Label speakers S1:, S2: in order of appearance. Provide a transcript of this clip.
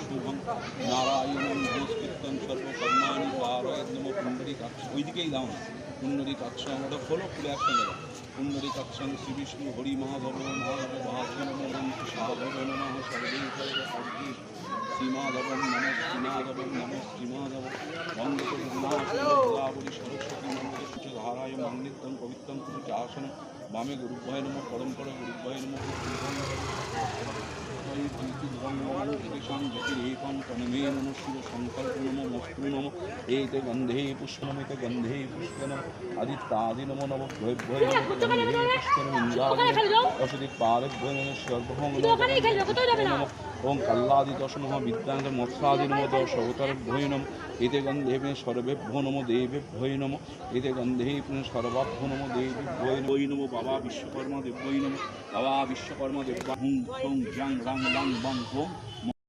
S1: শুভং নারায়ণং নমস্কৃত্যং সর্বকর্মাণি কারয়েৎ নমো পুণ্ডরীকাক্ষ। ওইদিকেই দাও না, পুণ্ডরীকাক্ষ আমরা হলো খুলে একসঙ্গে দাও। পুণ্ডরীকাক্ষং শ্রী বিষ্ণু হরি মহাধব মহাধব ভাষণ সাধব নমঃ সর্বে সর্বে শ্রীমাধবম নম শ্রীমাধবম নম শ্রীমাধব বন্দে গুণাবলী সরস্বতী নমস্য ধারায় মন্দিতং পবিত্রং কুরুচাসন বামে গুরুভ্যায় নমঃ পরম্পর গুরুভ্যায় নমঃ জ্যোতিরেকং তন্মে নমঃ শিব সংকল্প নমঃ মস্তু নমঃ এতে গন্ধে পুষ্পনমিতে গন্ধে পুষ্পনম আদিত্যাদি নমো নম ভৈভ্যৈ গন্ধে পুষ্পনম ইন্দ্রাদি অসদিক পারভ্যৈ নমঃ সর্বহং নমঃ ওং কল্লাদি দশমহ বিদ্যাঙ্গ মৎস্যাদি নমো দশ অবতারভ্যৈ নমঃ এতে গন্ধে সর্বেভ্যো নমো দেবেভ্যৈ নমঃ এতে গন্ধে সর্বাভ্যো নমো দেবেভ্যৈ নমঃ বাবা বিশ্বকর্মা দেব্যৈ নমঃ বাবা বিশ্বকর্মা দেব্যা হুং হুং জাং রাং লাং বং হোম